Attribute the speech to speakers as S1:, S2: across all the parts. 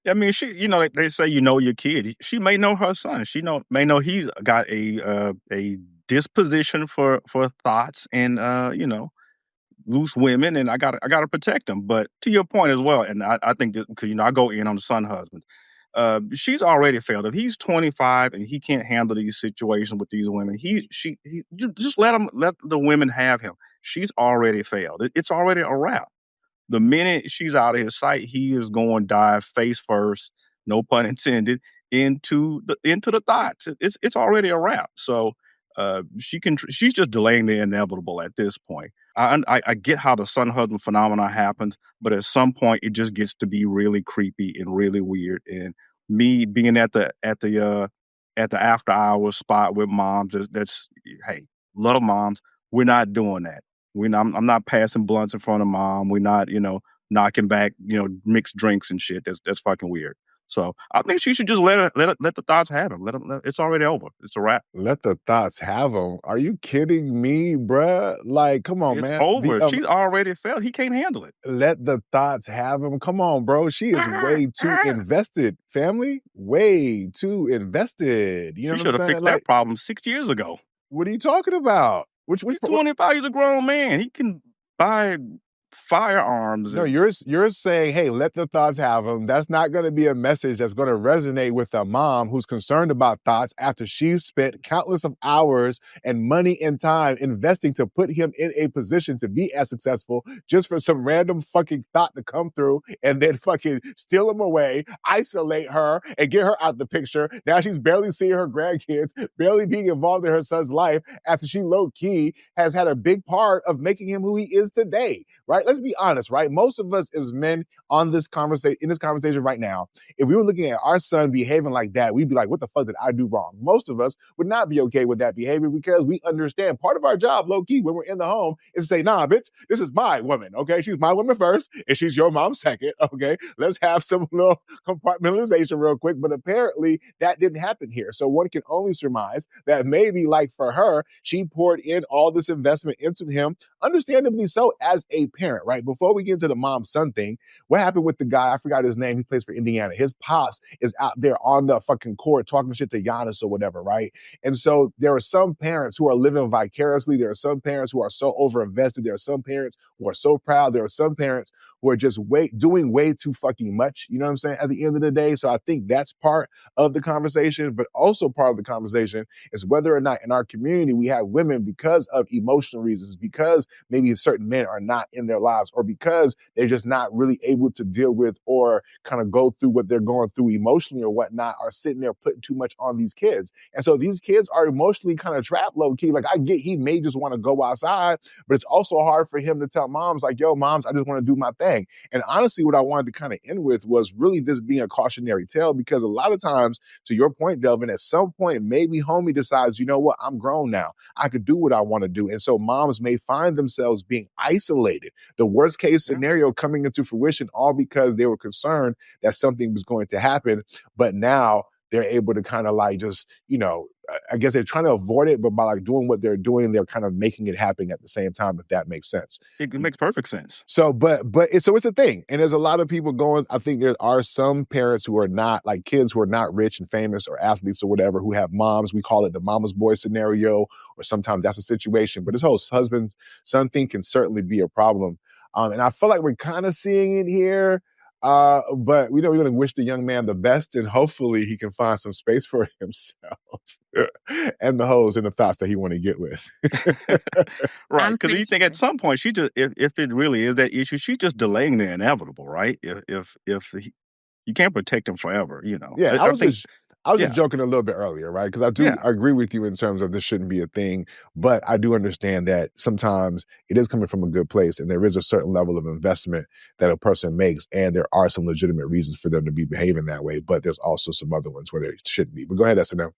S1: I mean, they say you know your kid. She may know her son. May know he's got a disposition for thoughts and loose women, and I gotta protect them. But to your point as well, and I think that because I go in on the son husband. She's already failed. If he's 25 and he can't handle these situations with these women, just let the women have him. She's already failed. It's already a wrap. The minute she's out of his sight, he is going to dive face first, no pun intended, into the thoughts. It's already a wrap. So she's just delaying the inevitable at this point. I get how the son husband phenomenon happens, but at some point it just gets to be really creepy and really weird. And me being at the after hours spot with moms, that's hey, love moms. We're not doing that. I'm not passing blunts in front of mom. We're not, knocking back, mixed drinks and shit. That's fucking weird. So I think she should just let the thoughts have him. It's already over. It's a wrap.
S2: Let the thoughts have them. Are you kidding me, bruh? Like, come on,
S1: It's
S2: man.
S1: over. She's already felt. He can't handle it.
S2: Let the thoughts have him. Come on, bro. She is way too invested. Family, way too invested. You know
S1: She
S2: what I'm
S1: should have
S2: saying?
S1: fixed that
S2: Like,
S1: problem 6 years ago.
S2: what are you talking about?
S1: He's 25. He's a grown man. He can buy firearms.
S2: No, you're saying, hey, let the thoughts have them. That's not going to be a message that's going to resonate with a mom who's concerned about thoughts after she's spent countless of hours and money and time investing to put him in a position to be as successful just for some random fucking thought to come through and then fucking steal him away, isolate her, and get her out the picture. Now she's barely seeing her grandkids, barely being involved in her son's life after she low-key has had a big part of making him who he is today. Right? Let's be honest, right? Most of us as men in this conversation right now, if we were looking at our son behaving like that, we'd be like, what the fuck did I do wrong? Most of us would not be okay with that behavior because we understand part of our job, low key, when we're in the home, is to say, nah, bitch, this is my woman, okay? She's my woman first, and she's your mom second, okay? Let's have some little compartmentalization real quick. But apparently that didn't happen here. So one can only surmise that maybe like for her, she poured in all this investment into him, understandably so, as a parent, right? Before we get into the mom-son thing, what happened with the guy, I forgot his name, he plays for Indiana. His pops is out there on the fucking court talking shit to Giannis or whatever, right? And so there are some parents who are living vicariously. There are some parents who are so overinvested. There are some parents who are so proud. There are some parents who are just doing way too fucking much, you know what I'm saying, at the end of the day. So I think that's part of the conversation, but also part of the conversation is whether or not in our community we have women because of emotional reasons, because maybe certain men are not in their lives, or because they're just not really able to deal with or kind of go through what they're going through emotionally or whatnot, are sitting there putting too much on these kids. And so these kids are emotionally kind of trapped low key. Like I get he may just want to go outside, but it's also hard for him to tell moms like, yo, moms, I just want to do my thing. And honestly, what I wanted to kind of end with was really this being a cautionary tale, because a lot of times, to your point, Delvin, at some point, maybe homie decides, you know what, I'm grown now. I could do what I want to do. And so moms may find themselves being isolated. The worst case scenario coming into fruition, all because they were concerned that something was going to happen. But now they're able to kind of like just, I guess they're trying to avoid it, but by like doing what they're doing, they're kind of making it happen at the same time, if that makes sense.
S1: It makes perfect sense.
S2: So, it's a thing. And there's a lot of people going, I think there are some parents who are not, like kids who are not rich and famous or athletes or whatever, who have moms. We call it the mama's boy scenario, or sometimes that's a situation. But this whole husband son thing can certainly be a problem. And I feel like we're kind of seeing it here. But we're going to wish the young man the best, and hopefully he can find some space for himself and the hoes and the thoughts that he want to get with.
S1: Right, because you think at some point she just, if it really is that issue, she's just delaying the inevitable, right? If you can't protect him forever,
S2: Yeah, I was
S1: Yeah.
S2: just joking a little bit earlier, right? Because I agree with you in terms of this shouldn't be a thing, but I do understand that sometimes it is coming from a good place, and there is a certain level of investment that a person makes, and there are some legitimate reasons for them to be behaving that way, but there's also some other ones where they shouldn't be. But go ahead, S&M.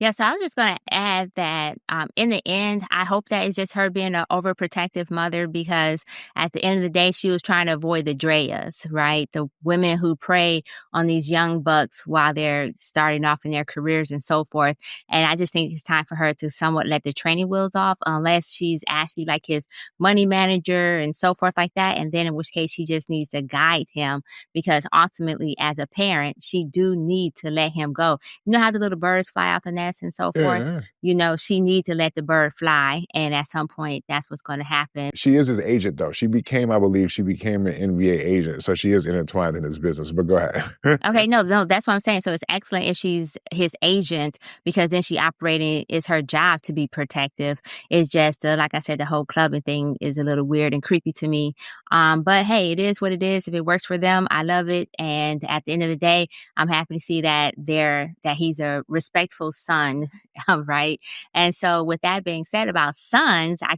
S3: Yeah, so I was just going to add that in the end, I hope that it's just her being an overprotective mother because at the end of the day, she was trying to avoid the Dreas, right? The women who prey on these young bucks while they're starting off in their careers and so forth. And I just think it's time for her to somewhat let the training wheels off, unless she's actually like his money manager and so forth like that. And then in which case, she just needs to guide him because ultimately, as a parent, she do need to let him go. You know how the little birds fly out the nest and so forth?
S2: Yeah.
S3: She need to let the bird fly, and at some point, that's what's gonna happen.
S2: She is his agent, though. I believe she became an NBA agent, so she is intertwined in his business, but go ahead.
S3: Okay, no, no, that's what I'm saying. So it's excellent if she's his agent because then she operating it's her job to be protective. It's just like I said, the whole clubbing thing is a little weird and creepy to me. But hey, it is what it is. If it works for them, I love it. And at the end of the day, I'm happy to see that he's a respectful son, right? And so with that being said about sons, I